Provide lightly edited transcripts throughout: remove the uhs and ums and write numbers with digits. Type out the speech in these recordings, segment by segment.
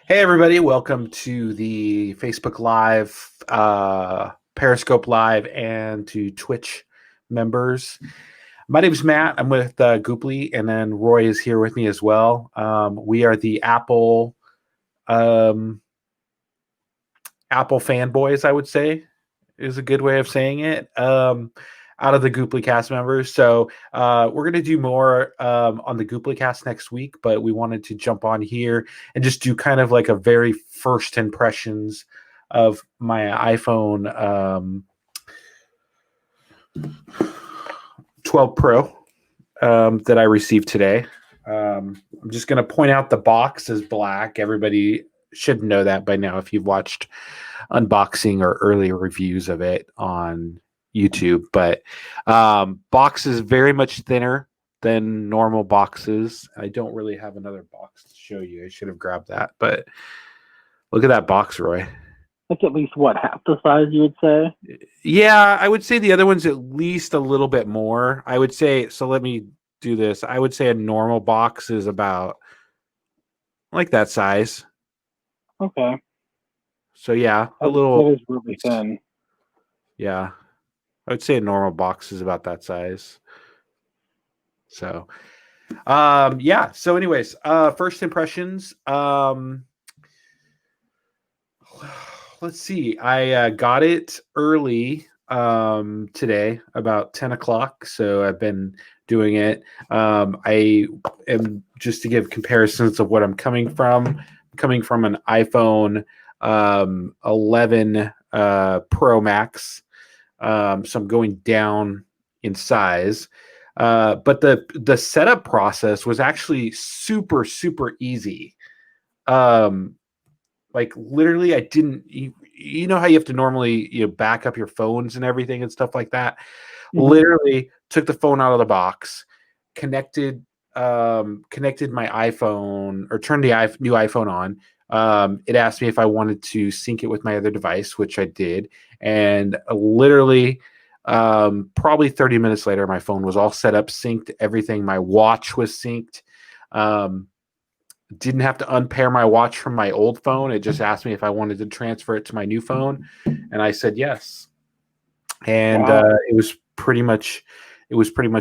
Hey everybody, welcome to the Facebook Live, Periscope Live, and to Twitch members. My name is Matt. I'm with Goopply, and then Roy is here with me as well. We are the um, Apple fanboys, I would say, is a good way of saying it. Out of the Goopply cast members. So we're going to do more on the Goopply cast next week, but we wanted to jump on here and just do kind of like a very first impressions of my iPhone 12 Pro that I received today. I'm just going to point out the box is black. Everybody should know that by now if you've watched unboxing or earlier reviews of it on YouTube. But box is very much thinner than normal boxes. I don't really have another box to show you. I should have grabbed that. But look at that box, Roy. That's at least what, half the size you would say? Yeah, I would say the other one's at least a little bit more. I would say, so let me do this. I would say a normal box is about like that size. Okay. So yeah, a That little. is really thin. Yeah, I would say a normal box is about that size. So, yeah. So, anyways, first impressions. Let's see. I got it early today, about 10 o'clock. So I've been doing it. I am just to give comparisons of what I'm coming from an iPhone 11 Pro Max. So I'm going down in size. But the setup process was actually super easy. Like literally, I didn't. You know how you have to normally back up your phones and everything and stuff like that. Hmm. Literally took the phone out of the box, connected connected my iPhone or turned the new iPhone on. It asked me if I wanted to sync it with my other device, which I did, and literally probably 30 minutes later, my phone was all set up, synced, everything. My watch was synced. Didn't have to unpair my watch from my old phone. It just asked me if I wanted to transfer it to my new phone, and I said yes. And Wow. it was pretty much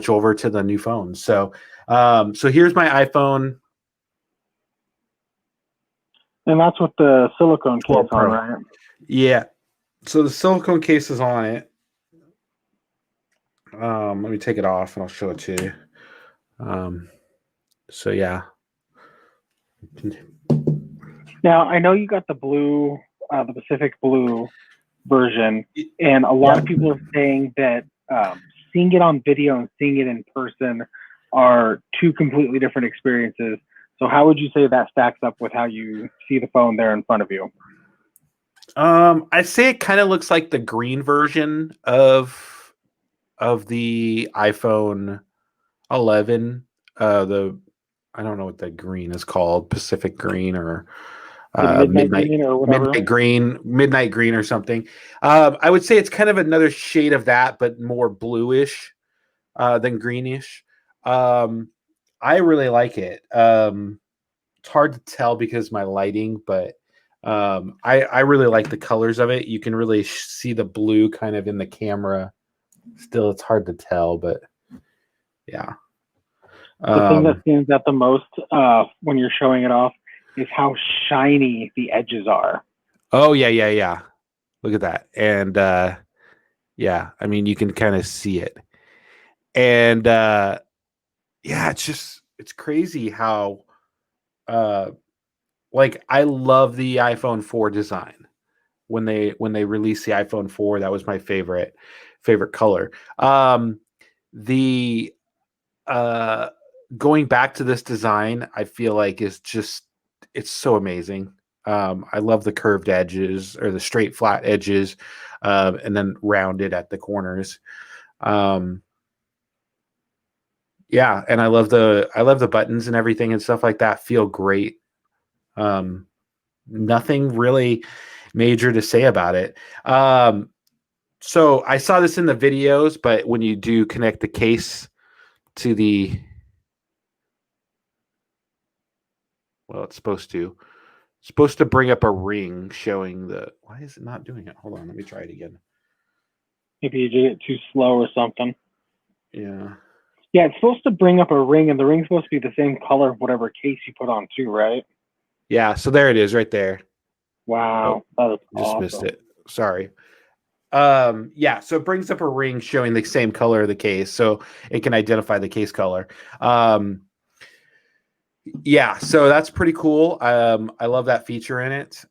over to the new phone. So so here's my iPhone And that's with the silicone case 12 on, Pro. right? Yeah. So the silicone case is on it. Let me take it off and I'll show it to you. So yeah. Now, I know you got the blue, the Pacific blue version, and a lot Yeah. of people are saying that seeing it on video and seeing it in person are two completely different experiences. So, how would you say that stacks up with how you see the phone there in front of you? I say it kind of looks like the green version of the iPhone 11. The I don't know what that green is called, Pacific Green or The midnight midnight green or whatever? midnight green or something. I would say it's kind of another shade of that, but more bluish than greenish. Um, I really like it. It's hard to tell because my lighting, but I really like the colors of it. You can really see the blue kind of in the camera. Still, it's hard to tell, but yeah. The thing that Um, stands out the most when you're showing it off is how shiny the edges are. oh yeah. Look at that, and yeah, I mean you can kind of see it, and yeah, it's crazy how uh like I love the iPhone 4 design. When they released the iPhone 4, that was my favorite color. The uh Going back to this design, I feel like is just it's so amazing. I love the curved edges or the straight flat edges, and then rounded at the corners. Um, yeah, and I love the buttons and everything and stuff like that. Feel great. Um, Nothing really major to say about it. So I saw this in the videos, but when you do connect the case to the well, it's supposed to. Supposed to bring up a ring showing the. Why is it not doing it? Hold on, let me try it again. Maybe you did it too slow or something. Yeah. Yeah, it's supposed to bring up a ring, and the ring's supposed to be the same color of whatever case you put on too, right? Yeah, so there it is right there. Oh, Wow, that is just missed awesome. it. Sorry. Yeah, so it brings up a ring showing the same color of the case, so it can identify the case color. Yeah, so that's pretty cool. I love that feature in it.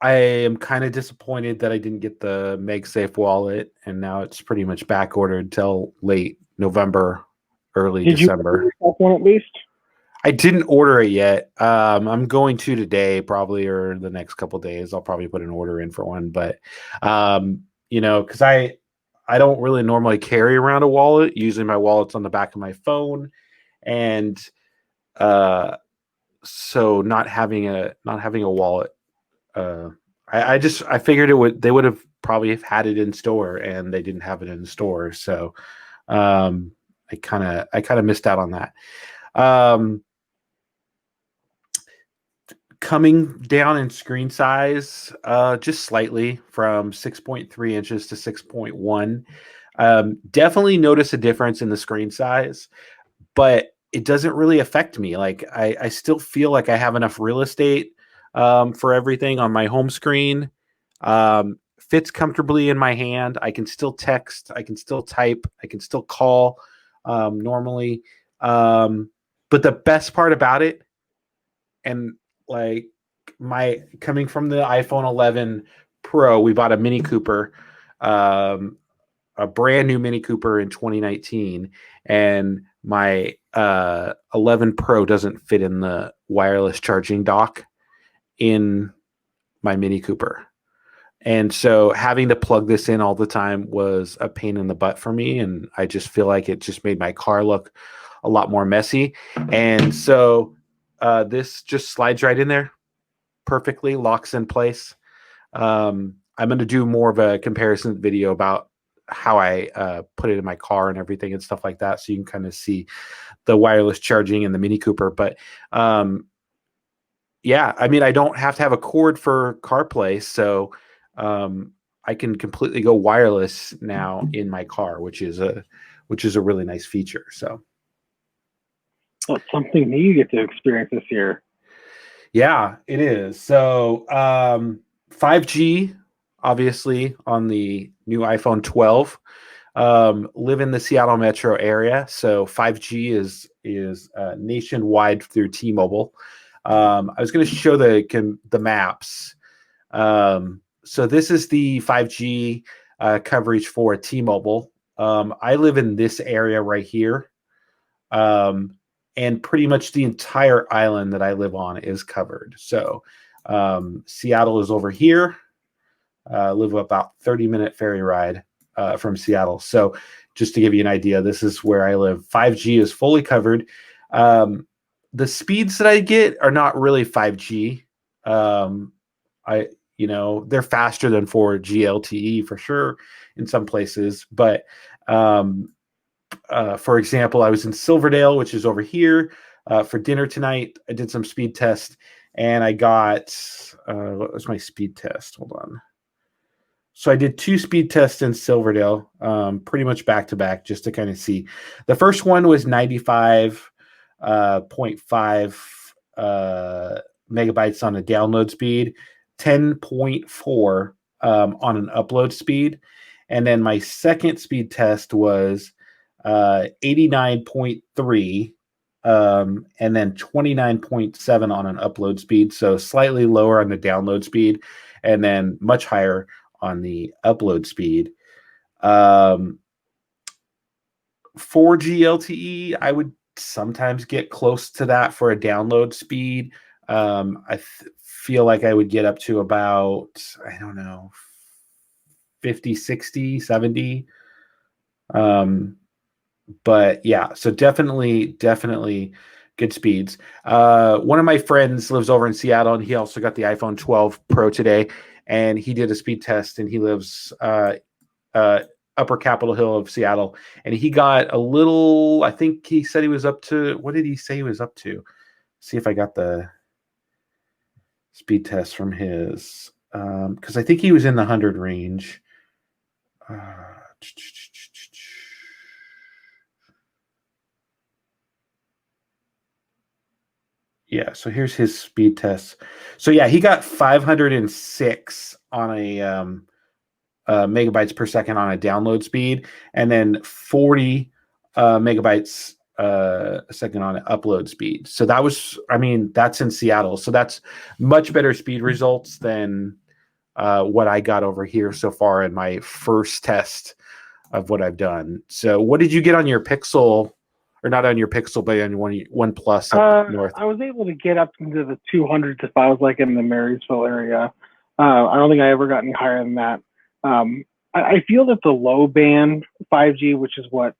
I am kind of disappointed that I didn't get the MagSafe wallet, and now it's pretty much back ordered till late November, early Did you order December. yourself one at least? I didn't order it yet. I'm going to today, probably, or the next couple days. I'll probably put an order in for one, but because I don't really normally carry around a wallet. Usually, my wallet's on the back of my phone, and uh, so not having a wallet. I figured they would have probably have had it in store, and they didn't have it in store, so I kind of missed out on that. Um, Coming down in screen size, just slightly from 6.3 inches to 6.1. Definitely notice a difference in the screen size, but it doesn't really affect me. Like I still feel like I have enough real estate for everything on my home screen. Fits comfortably in my hand. I can still text. I can still type. I can still call normally. But the best part about it, and like my coming from the iPhone 11 Pro, we bought a Mini Cooper, a brand new Mini Cooper in 2019, and my 11 Pro doesn't fit in the wireless charging dock in my Mini Cooper. And so having to plug this in all the time was a pain in the butt for me. And I just feel like it just made my car look a lot more messy. And so this just slides right in there perfectly, locks in place. I'm going to do more of a comparison video about how I put it in my car and everything and stuff like that. So you can kind of see the wireless charging in the Mini Cooper. But yeah, I mean, I don't have to have a cord for CarPlay. So I can completely go wireless now in my car, which is a really nice feature. So Well, it's something new you get to experience this year. yeah, it is. So 5G, obviously, on the new iPhone 12. Live in the Seattle metro area, so 5G is nationwide through T-Mobile. I was going to show the maps. So this is the 5G coverage for T-Mobile. I live in this area right here. And pretty much the entire island that I live on is covered. So Seattle is over here. Live about 30-minute ferry ride from Seattle. So just to give you an idea, this is where I live. 5G is fully covered. The speeds that I get are not really 5G. They're faster than 4G LTE for sure in some places, but for example, I was in Silverdale, which is over here, for dinner tonight. I did some speed test, and I got what was my speed test? Hold on. So I did 2 speed tests in Silverdale, pretty much back to back, just to kind of see. The first one was 95.5 megabytes on a download speed, 10.4 on an upload speed, and then my second speed test was 89.3 and then 29.7 on an upload speed, so slightly lower on the download speed and then much higher on the upload speed. 4G LTE, I would sometimes get close to that for a download speed. I feel like I would get up to about, I don't know, 50, 60, 70. But yeah, so definitely good speeds. One of my friends lives over in Seattle, and he also got the iPhone 12 Pro today, and he did a speed test, and he lives upper Capitol Hill of Seattle, and he got a little. I think he said he was up to. What did he say he was up to? see if I got the speed test from his, because I think he was in the 100 range. Yeah, so here's his speed test. So yeah, he got 506 on a megabytes per second on a download speed, and then 40 megabytes a second on an upload speed. So that was, I mean, that's in Seattle. So that's much better speed results than what I got over here so far in my first test of what I've done. So what did you get on your Pixel, or not on your Pixel, but on one Plus up north? I was able to get up into the 200s if I was like in the Marysville area. I don't think I ever got any higher than that. I feel that the low band 5G, which is what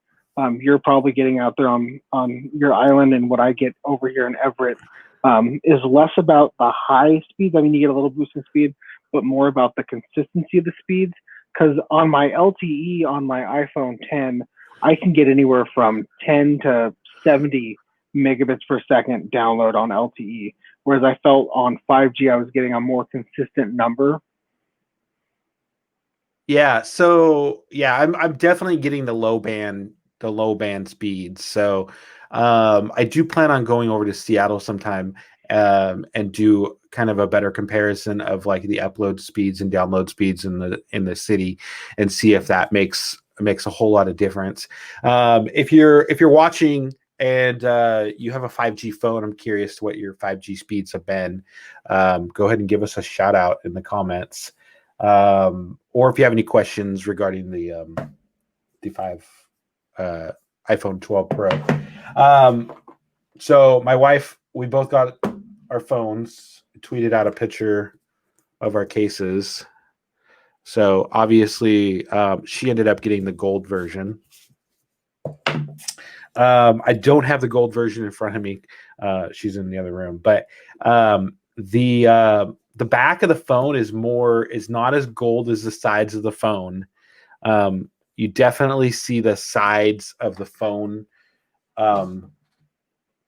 you're probably getting out there on your island, and what I get over here in Everett, is less about the high speeds. I mean, you get a little boost in speed, but more about the consistency of the speeds. Because on my LTE on my iPhone 10, I can get anywhere from 10 to 70 megabits per second download on LTE, whereas I felt on 5G I was getting a more consistent number. Yeah, so yeah, I'm definitely getting the low band speeds. So I do plan on going over to Seattle sometime and do kind of a better comparison of like the upload speeds and download speeds in the city, and see if that makes a whole lot of difference. If you're watching and you have a 5G phone, I'm curious what your 5G speeds have been. Go ahead and give us a shout out in the comments. Or if you have any questions regarding the iPhone 12 Pro. So my wife, we both got our phones, tweeted out a picture of our cases. So obviously, she ended up getting the gold version. I don't have the gold version in front of me. She's in the other room, but the back of the phone is not as gold as the sides of the phone. You definitely see the sides of the phone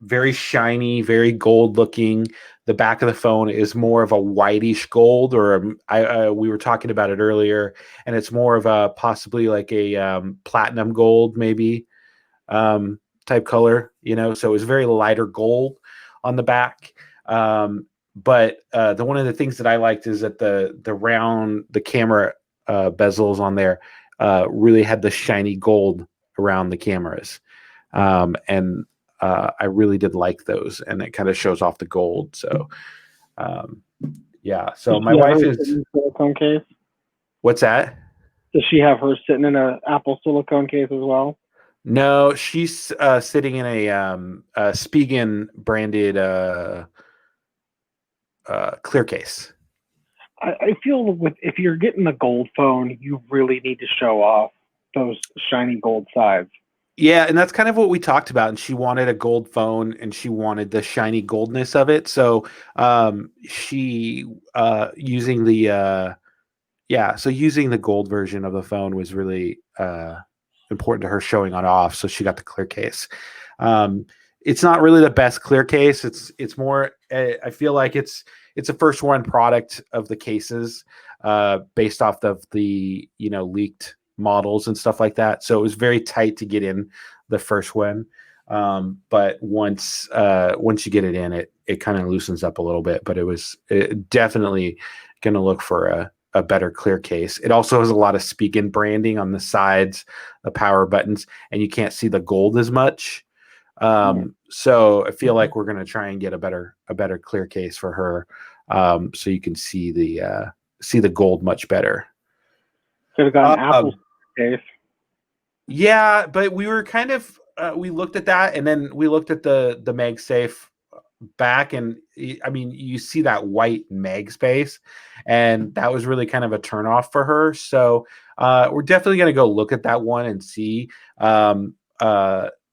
very shiny, very gold looking. The back of the phone is more of a whitish gold, or we were talking about it earlier, and it's more of a possibly like a platinum gold maybe type color, so it was very lighter gold on the back. But one of the things that I liked is that the camera bezels on there really had the shiny gold around the cameras. And I really did like those, and it kind of shows off the gold. So yeah, so my wife is silicone case. What's that? Does she have her sitting in a Apple silicone case as well? No, she's sitting in a Spigen branded clear case. I feel if you're getting the gold phone, you really need to show off those shiny gold sides. Yeah, and that's kind of what we talked about. And she wanted a gold phone, and she wanted the shiny goldness of it. So she using the using the gold version of the phone was really important to her showing on off. So she got the clear case. It's not really the best clear case. It's more. I feel like it's a first run product of the cases based off of the leaked models and stuff like that. So it was very tight to get in the first one. But once you get it in, it kind of loosens up a little bit. But it definitely going to look for a better clear case. It also has a lot of Spigen branding on the sides, the power buttons, and you can't see the gold as much. So I feel like we're going to try and get a better clear case for her, so you can see the gold much better. Could have got an Apple case. Yeah, but we were kind of we looked at that, and then we looked at the MagSafe back, and I mean, you see that white mag space, and that was really kind of a turnoff for her. So we're definitely going to go look at that one and see.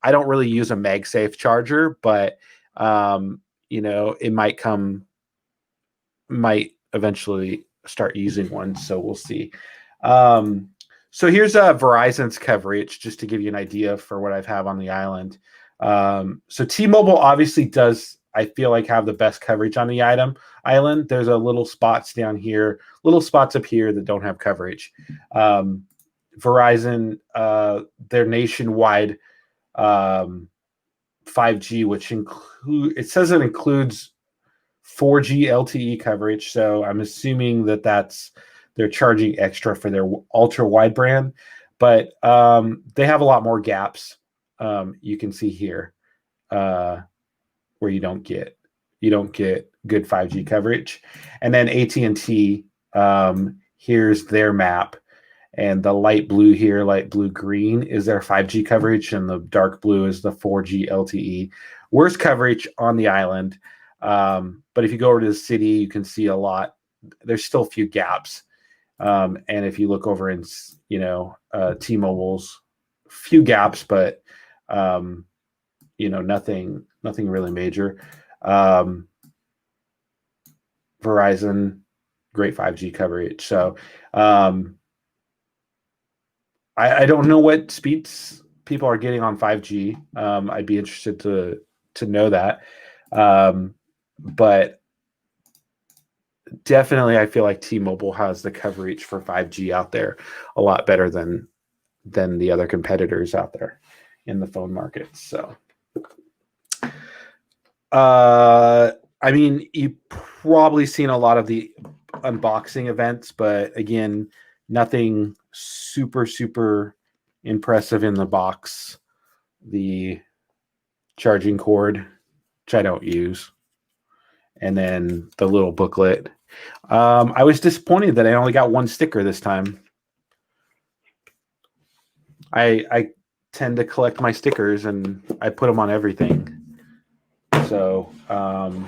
I don't really use a MagSafe charger, but it might eventually start using one. So we'll see. So here's Verizon's coverage, just to give you an idea for what I have on the island. So T-Mobile obviously does I feel like have the best coverage on the island. There's a little spots down here, little spots up here that don't have coverage. Verizon, their nationwide 5G, which it says it includes 4G LTE coverage. So I'm assuming they're charging extra for their ultra wide brand, but they have a lot more gaps. You can see here where you don't get good 5G coverage. And then AT&T, here's their map, and the light blue here, light blue green, is their 5G coverage, and the dark blue is the 4G LTE. Worst coverage on the island. But if you go over to the city, you can see a lot. There's still a few gaps. And if you look over in, T-Mobile's, few gaps, but nothing really major. Verizon, great 5G coverage. So I don't know what speeds people are getting on 5G. I'd be interested to know that. But definitely I feel like T-Mobile has the coverage for 5G out there a lot better than the other competitors out there in the phone market. So you've probably seen a lot of the unboxing events, but again, nothing super impressive in the box. The charging cord, which I don't use, and then the little booklet. I was disappointed that I only got one sticker this time. I tend to collect my stickers and I put them on everything. So I'm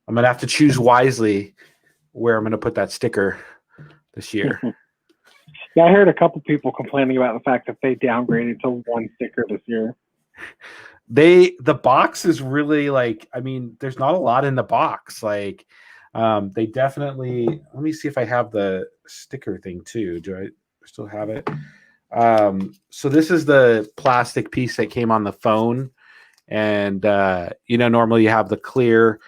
gonna have to choose wisely where I'm gonna put that sticker this year. Yeah, I heard a couple people complaining about the fact that they downgraded to one sticker this year. The box is really there's not a lot in the box. They definitely, let me see if I have the sticker thing too. Do I still have it? So this is the plastic piece that came on the phone. And, normally you have the clear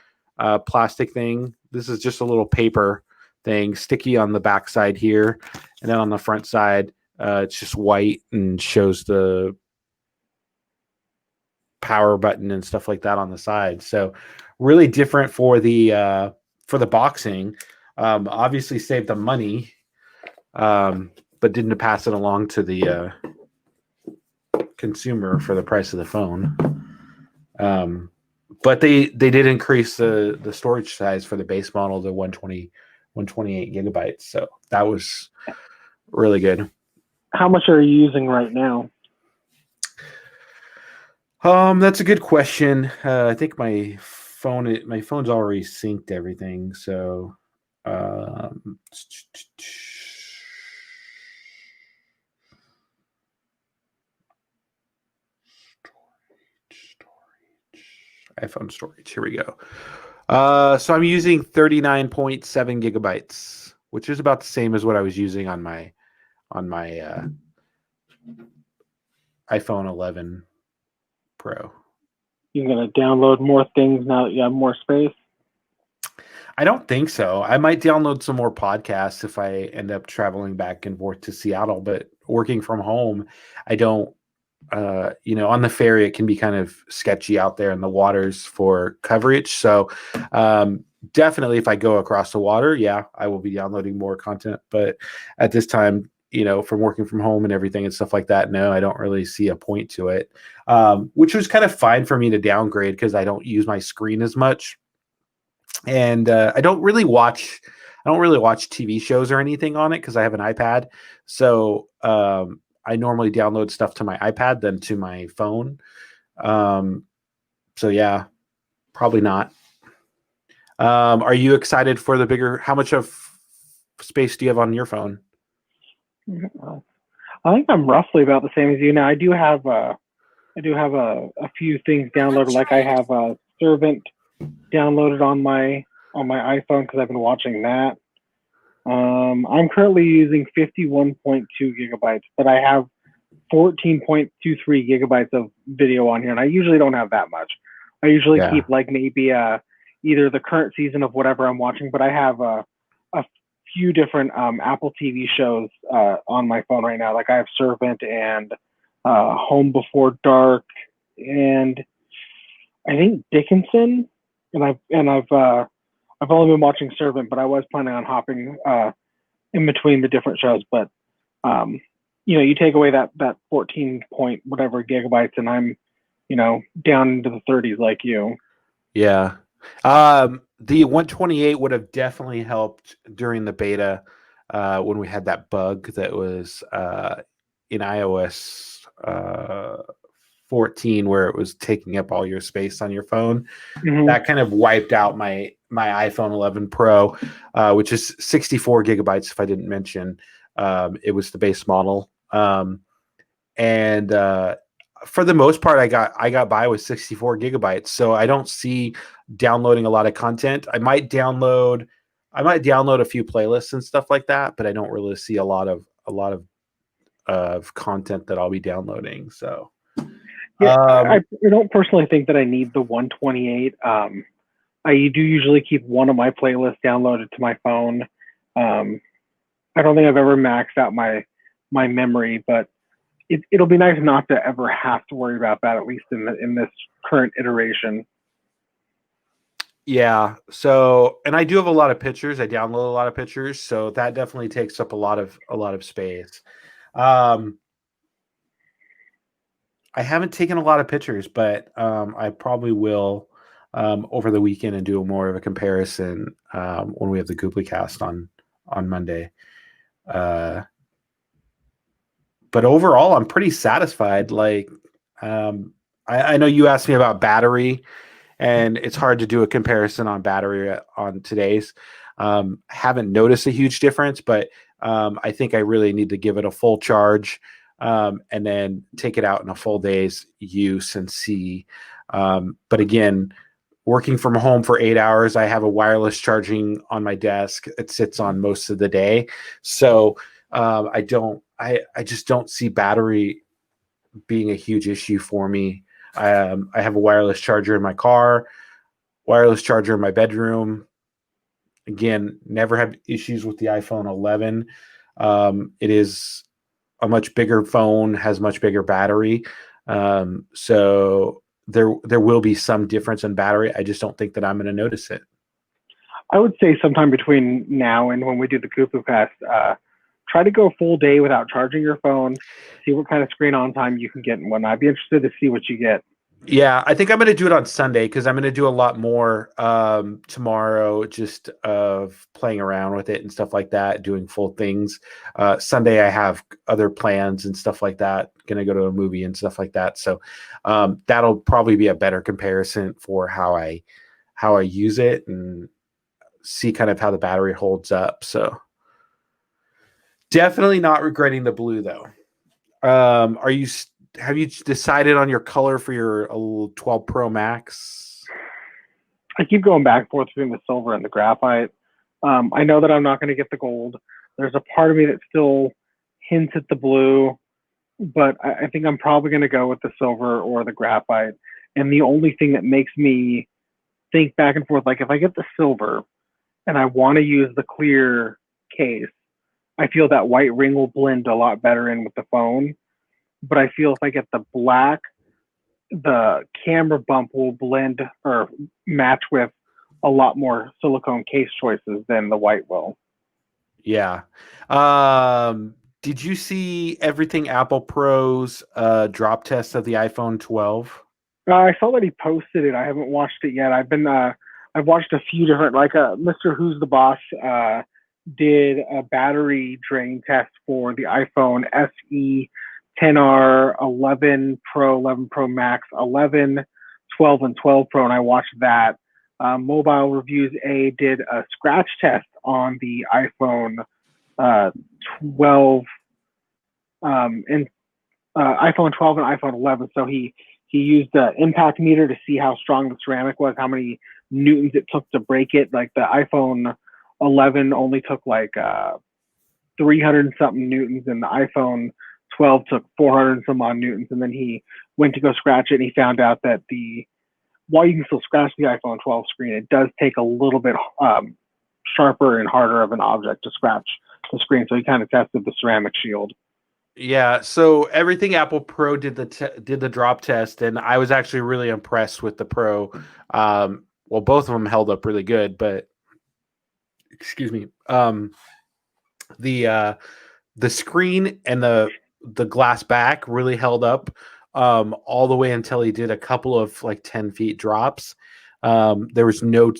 plastic thing. This is just a little paper thing, sticky on the back side here. And then on the front side, it's just white and shows the power button and stuff like that on the side. So really different for the boxing. Obviously saved the money, but didn't pass it along to the consumer for the price of the phone. But they did increase the storage size for the base model to 128 gigabytes. So that was really good. How much are you using right now? That's a good question. I think my phone's already synced everything. So, iPhone storage. Here we go. So I'm using 39.7 gigabytes, which is about the same as what I was using on my iPhone 11 Pro. You're gonna download more things now that you have more space? I don't think so. I might download some more podcasts if I end up traveling back and forth to Seattle, but working from home, I don't. On the ferry, it can be kind of sketchy out there in the waters for coverage. So definitely if I go across the water, yeah, I will be downloading more content. But at this time, from working from home and everything and stuff like that, no, I don't really see a point to it, which was kind of fine for me to downgrade because I don't use my screen as much. And I don't really watch TV shows or anything on it because I have an iPad. So I normally download stuff to my iPad than to my phone. So yeah, probably not. Are you excited for the bigger? How much of space do you have on your phone? I think I'm roughly about the same as you. Now I do have a few things downloaded. Like I have a Servant downloaded on my iPhone because I've been watching that. I'm currently using 51.2 gigabytes, but I have 14.23 gigabytes of video on here, and I usually don't have that much. I usually Yeah. keep like maybe either the current season of whatever I'm watching, but I have a few different Apple TV shows on my phone right now. Like I have Servant and Home Before Dark, and I think Dickinson. I've only been watching Servant, but I was planning on hopping in between the different shows. But um, you take away that 14 point whatever gigabytes, and I'm down into the 30s like you. Yeah. The 128 would have definitely helped during the beta when we had that bug that was in iOS 14 where it was taking up all your space on your phone. Hmm. That kind of wiped out my iPhone 11 Pro, which is 64 gigabytes. If I didn't mention, it was the base model, and for the most part, I got by with 64 gigabytes. So I don't see downloading a lot of content. I might download a few playlists and stuff like that, but I don't really see a lot of content that I'll be downloading. So Yeah, um, I don't personally think that I need the 128. I do usually keep one of my playlists downloaded to my phone. Um, I don't think I've ever maxed out my memory, but it'll be nice not to ever have to worry about that, at least in this current iteration. yeah. So, and I do have a lot of pictures. I download a lot of pictures, so that definitely takes up a lot of space. Um, I haven't taken a lot of pictures, but I probably will over the weekend and do more of a comparison when we have the Goopply cast on Monday. Uh, but overall, I'm pretty satisfied. Like, I know you asked me about battery, and it's hard to do a comparison on battery on today's. Haven't noticed a huge difference, but I think I really need to give it a full charge and then take it out in a full day's use and see. But again, working from home for 8 hours, I have a wireless charging on my desk. It sits on most of the day, so I just don't see battery being a huge issue for me. I have a wireless charger in my car, wireless charger in my bedroom. Again, never had issues with the iPhone 11. It is a much bigger phone, has much bigger battery. So there will be some difference in battery. I just don't think that I'm going to notice it. I would say sometime between now and when we do the Cuckoo Cast, try to go full day without charging your phone. See what kind of screen on time you can get and whatnot. I'd be interested to see what you get. Yeah, I think I'm going to do it on Sunday because I'm going to do a lot more tomorrow, just of playing around with it and stuff like that, doing full things. Sunday, I have other plans and stuff like that. Going to go to a movie and stuff like that. So that'll probably be a better comparison for how I use it and see kind of how the battery holds up. So definitely not regretting the blue though. Are you? Have you decided on your color for your 12 Pro Max? I keep going back and forth between the silver and the graphite. I know that I'm not going to get the gold. There's a part of me that still hints at the blue, but I think I'm probably going to go with the silver or the graphite. And the only thing that makes me think back and forth, like if I get the silver and I want to use the clear case, I feel that white ring will blend a lot better in with the phone. But I feel if I get the black, the camera bump will blend or match with a lot more silicone case choices than the white will. Yeah. Did you see everything Apple Pro's drop test of the iPhone 12? I saw that he posted it. I haven't watched it yet. I've watched a few different, like Mr. Who's the Boss did a battery drain test for the iPhone SE, 10R, 11 Pro, 11 Pro Max, 11, 12, and 12 Pro, and I watched that. Mobile Reviews A did a scratch test on the iPhone 12 and iPhone 12 and iPhone 11. So he used the impact meter to see how strong the ceramic was, how many newtons it took to break it. Like the iPhone 11 only took like 300 and something newtons, and the iPhone 12 took 400 and some odd newtons. And then he went to go scratch it, and he found out that the while you can still scratch the iPhone 12 screen, it does take a little bit sharper and harder of an object to scratch the screen. So he kind of tested the ceramic shield. Yeah, so everything Apple Pro did the drop test, and I was actually really impressed with the Pro. Well, both of them held up really good, but excuse me, the screen and the glass back really held up all the way until he did a couple of like 10 feet drops. There was no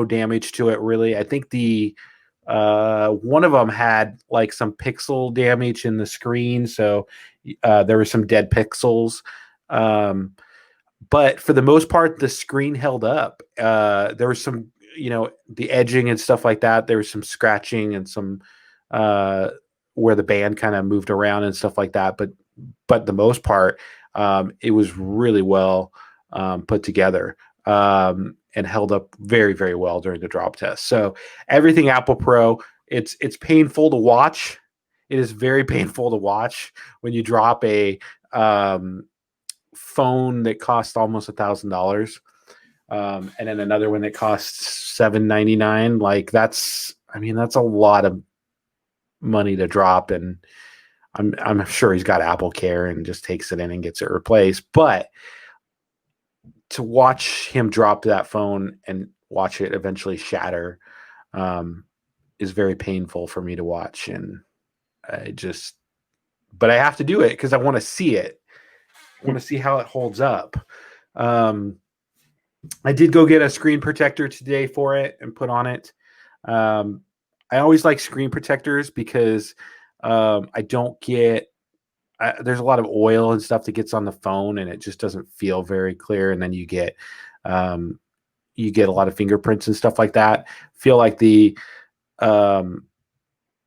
damage to it really. I think the one of them had like some pixel damage in the screen, so there were some dead pixels. But for the most part, the screen held up. There was some, the edging and stuff like that. There was some scratching and some where the band kind of moved around and stuff like that. But the most part, it was really well put together. And held up very, very well during the drop test. So everything Apple Pro, it's painful to watch. It is very painful to watch when you drop a phone that costs almost $1,000, and then another one that costs $799. Like that's a lot of money to drop, and I'm sure he's got Apple Care and just takes it in and gets it replaced, but to watch him drop that phone and watch it eventually shatter is very painful for me to watch. And but I have to do it because I want to see it. I want to see how it holds up. I did go get a screen protector today for it and put on it. I always like screen protectors because I don't get there's a lot of oil and stuff that gets on the phone and it just doesn't feel very clear. And then you get a lot of fingerprints and stuff like that. Feel like the glass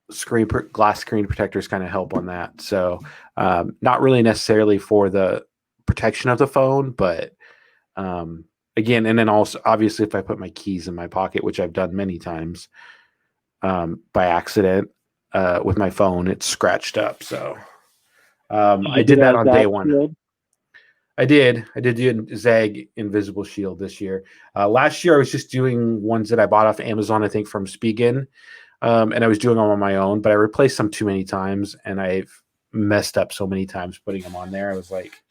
screen protectors kind of help on that. So not really necessarily for the protection of the phone, but again, and then also obviously if I put my keys in my pocket, which I've done many times by accident with my phone, it's scratched up. So I did that on day one. Shield? I did do Zag Invisible Shield this year. Last year I was just doing ones that I bought off Amazon, I think from Spigen, and I was doing them on my own, but I replaced them too many times and I've messed up so many times putting them on there. I was like,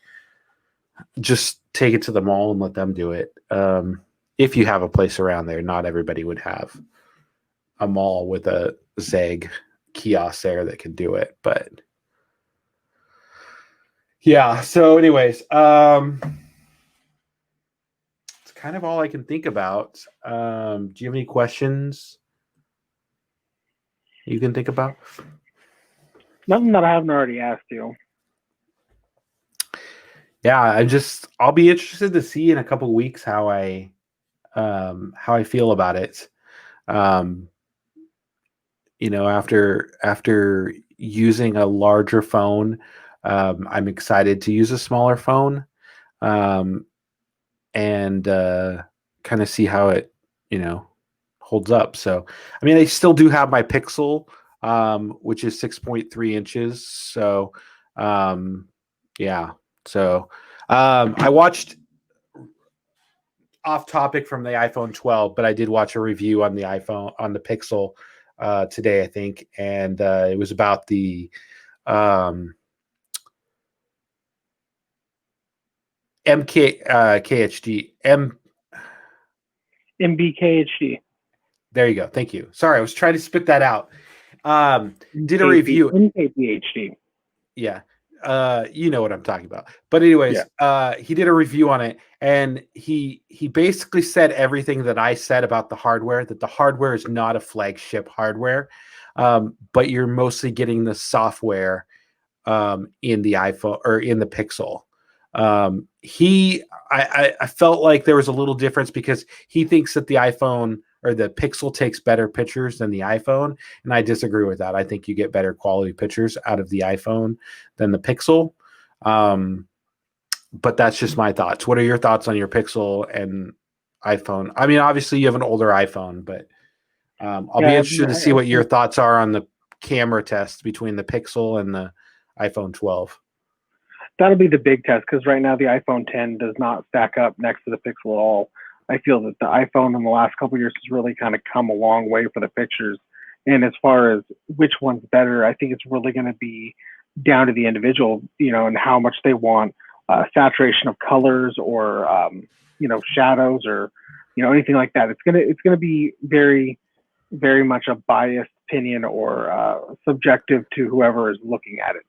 just take it to the mall and let them do it. If you have a place around there, not everybody would have a mall with a Zag kiosk there that could do it, but yeah. So anyways, it's kind of all I can think about. Do you have any questions you can think about? Nothing that I haven't already asked you. Yeah, I'll be interested to see in a couple of weeks how I feel about it. After using a larger phone, I'm excited to use a smaller phone, and kind of see how it, holds up. So, I still do have my Pixel, which is 6.3 inches. So, yeah. So, I watched off topic from the iPhone 12, but I did watch a review on the Pixel today, I think, and it was about the MBKHD. There you go. Thank you. Sorry, I was trying to spit that out. Did a review. MKBHD. Yeah. You know what I'm talking about. But anyways, he did a review on it, and he basically said everything that I said about the hardware, that the hardware is not a flagship hardware, but you're mostly getting the software in the iPhone or in the Pixel. I felt like there was a little difference because he thinks that the iPhone or the Pixel takes better pictures than the iPhone, and I disagree with that. I think you get better quality pictures out of the iPhone than the Pixel. But that's just my thoughts. What are your thoughts on your Pixel and iPhone? Obviously you have an older iPhone, but I'll be interested to see what your thoughts are on the camera test between the Pixel and the iPhone 12. that'll be the big test, because right now the iPhone 10 does not stack up next to the Pixel at all. I feel that the iPhone in the last couple of years has really kind of come a long way for the pictures. And as far as which one's better, I think it's really going to be down to the individual, and how much they want saturation of colors, or shadows, or anything like that. It's gonna be very, very much a biased opinion, or subjective to whoever is looking at it.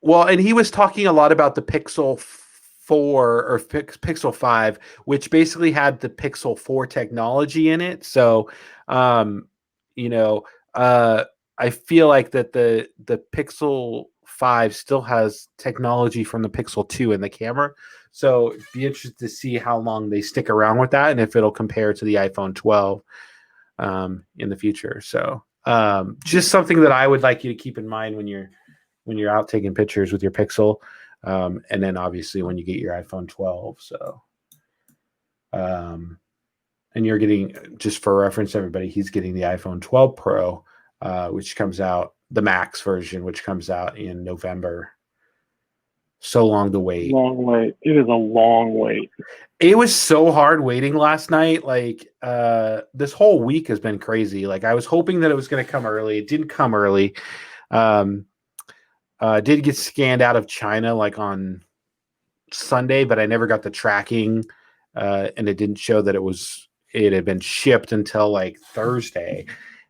Well, and he was talking a lot about the Pixel 4 or Pixel 5, which basically had the Pixel 4 technology in it. So, you know, I feel like that the Pixel 5 still has technology from the Pixel 2 in the camera. So it'd be interested to see how long they stick around with that and if it'll compare to the iPhone 12 in the future. So just something that I would like you to keep in mind when you're out taking pictures with your Pixel. And then obviously when you get your iPhone 12. So, and you're getting, just for reference, everybody, he's getting the iPhone 12 Pro, which comes out, the Max version, which comes out in November. So long to wait. Long wait. It is a long wait. It was so hard waiting last night. Like, this whole week has been crazy. Like, I was hoping that it was going to come early. It didn't come early. Did get scanned out of China like on Sunday, but I never got the tracking, and it didn't show that it had been shipped until like Thursday,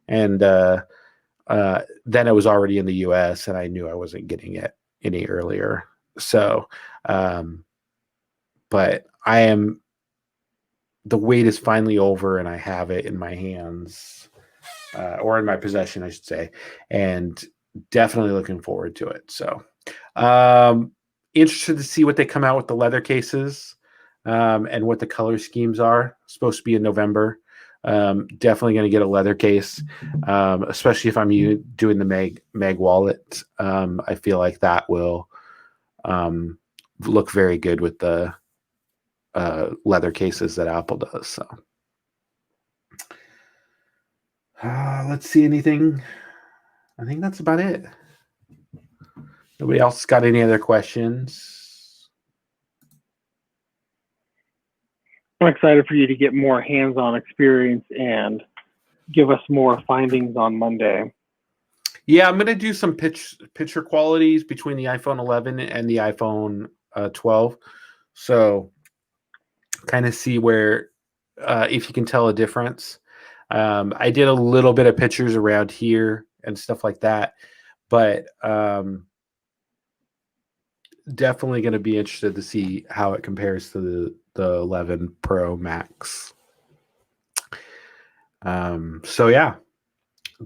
and then it was already in the U.S. and I knew I wasn't getting it any earlier. So, but the wait is finally over, and I have it in my hands, or in my possession, I should say, and definitely looking forward to it. So, interested to see what they come out with the leather cases, and what the color schemes are. Supposed to be in November. Definitely going to get a leather case, especially if I'm doing the Meg wallet. I feel like that will look very good with the leather cases that Apple does. So, let's see anything. I think that's about it. Nobody else got any other questions? I'm excited for you to get more hands-on experience and give us more findings on Monday. Yeah, I'm going to do some picture qualities between the iPhone 11 and the iPhone 12. So kind of see where, if you can tell a difference. I did a little bit of pictures around here and stuff like that, but definitely going to be interested to see how it compares to the 11 Pro Max. So yeah,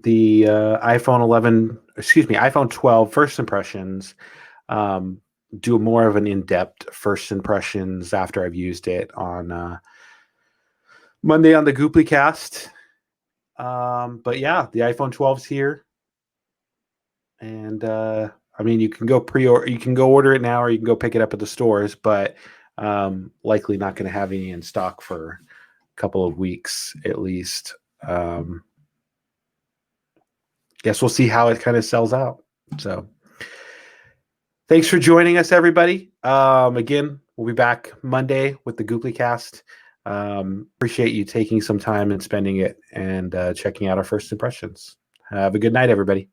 the iPhone 12 first impressions, do more of an in-depth first impressions after I've used it on Monday on the Goopply cast. But yeah, the iPhone 12's here, and I mean, you can go order it now, or you can go pick it up at the stores, but likely not going to have any in stock for a couple of weeks at least. Guess we'll see how it kind of sells out. So thanks for joining us, everybody. Again, we'll be back Monday with the Goopply cast. Appreciate you taking some time and spending it and checking out our first impressions. Have a good night, everybody.